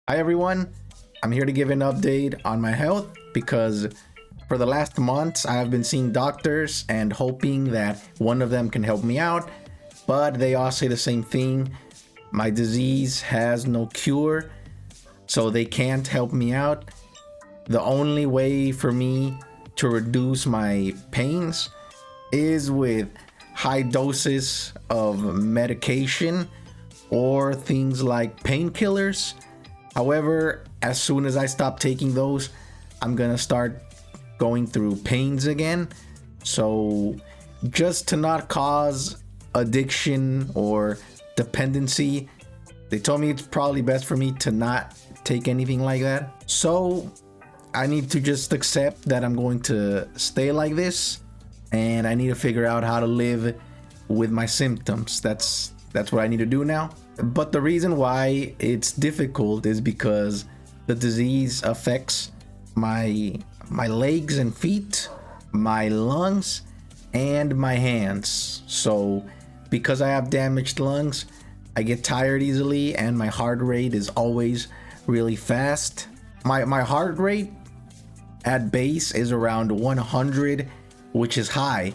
Hi everyone, I'm here to give an update on my health because for the last months I have been seeing doctors and hoping that one of them can help me out, but they all say the same thing. My disease has no cure, so they can't help me out. The only way for me to reduce my pains is with high doses of medication or things like painkillers. However, as soon as I stop taking those, I'm gonna start going through pains again. So just to not cause addiction or dependency, they told me it's probably best for me to not take anything like that. So I need to just accept that I'm going to stay like this, and I need to figure out how to live with my symptoms. That's what I need to do now. But the reason why it's difficult is because the disease affects my legs and feet, my lungs, and my hands. So because I have damaged lungs, I get tired easily and my heart rate is always really fast. My heart rate at base is around 100, which is high.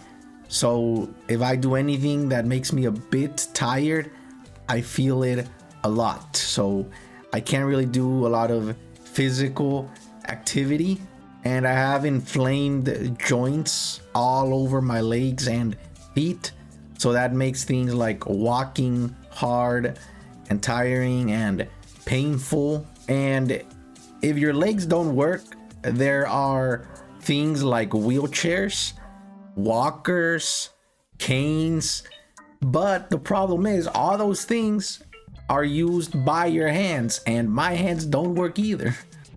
So if I do anything that makes me a bit tired, I feel it a lot. So I can't really do a lot of physical activity, and I have inflamed joints all over my legs and feet. So that makes things like walking hard and tiring and painful. And if your legs don't work, there are things like wheelchairs, walkers, canes. But the problem is all those things are used by your hands, and my hands don't work either.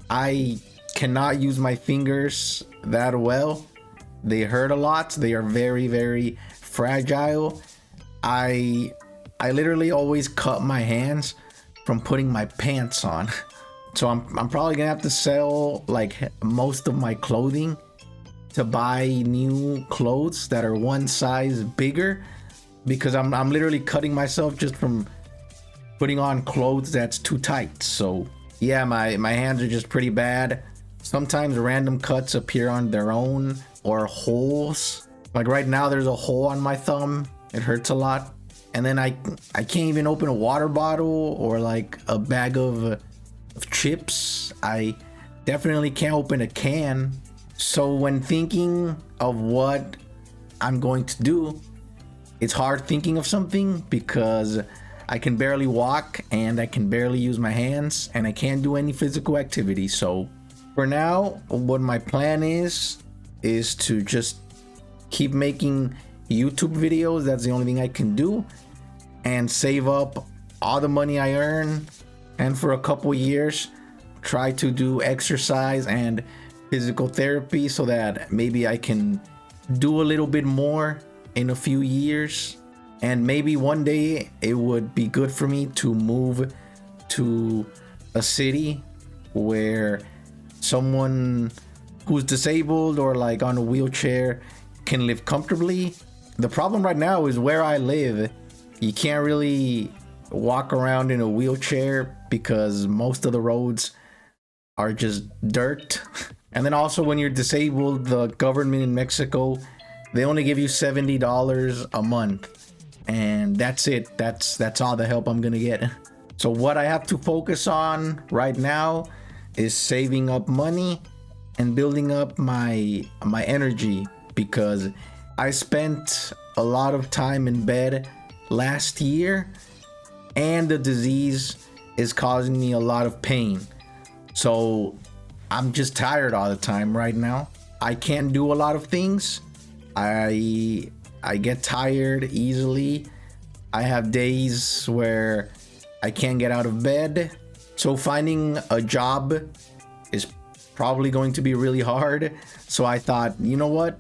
I cannot use my fingers that well. They hurt a lot. They are very, very fragile. I literally always cut my hands from putting my pants on. So I'm probably gonna have to sell like most of my clothing to buy new clothes that are one size bigger, because I'm literally cutting myself just from putting on clothes that's too tight. So yeah, my hands are just pretty bad. Sometimes random cuts appear on their own, or holes. Like right now there's a hole on my thumb. It hurts a lot. And then I can't even open a water bottle or like a bag of chips. I definitely can't open a can. So when thinking of what I'm going to do, it's hard thinking of something because I can barely walk and I can barely use my hands and I can't do any physical activity. So for now, what my plan is to just keep making YouTube videos. That's the only thing I can do, and save up all the money I earn, and for a couple years try to do exercise and physical therapy so that maybe I can do a little bit more in a few years. And maybe one day it would be good for me to move to a city where someone who's disabled or like on a wheelchair can live comfortably. The problem right now is where I live, you can't really walk around in a wheelchair because most of the roads are just dirt. And then also when you're disabled, the government in Mexico, they only give you $70 a month, and that's it. That's all the help I'm gonna get. So what I have to focus on right now is saving up money and building up my energy, because I spent a lot of time in bed last year and the disease is causing me a lot of pain. So I'm just tired all the time right now. I can't do a lot of things. I get tired easily. I have days where I can't get out of bed. So finding a job is probably going to be really hard. So I thought, you know what?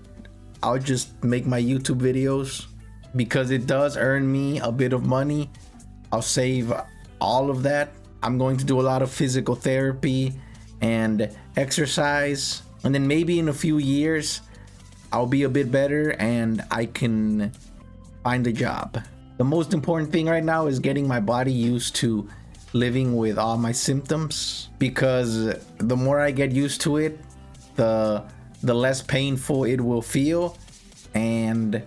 I'll just make my YouTube videos because it does earn me a bit of money. I'll save all of that. I'm going to do a lot of physical therapy and exercise. And then maybe in a few years, I'll be a bit better and I can find a job. The most important thing right now is getting my body used to living with all my symptoms, because the more I get used to it, the less painful it will feel, and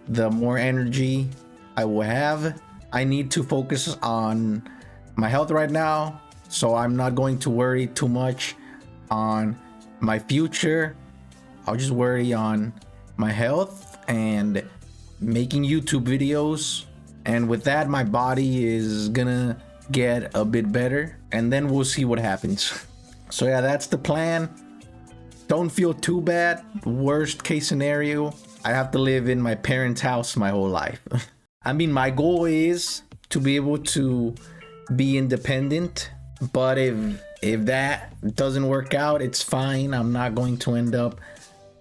the more energy I will have. I need to focus on my health right now, so I'm not going to worry too much on my future. I'll just worry on my health and making YouTube videos, and with that my body is gonna get a bit better, and then we'll see what happens. So yeah, that's the plan. Don't feel too bad. Worst case scenario, I have to live in my parents' house my whole life. I mean, my goal is to be able to be independent, but if that doesn't work out, it's fine. I'm not going to end up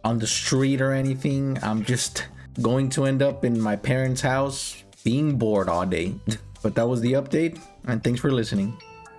on the street or anything. I'm just going to end up in my parents' house being bored all day. But that was the update, and thanks for listening.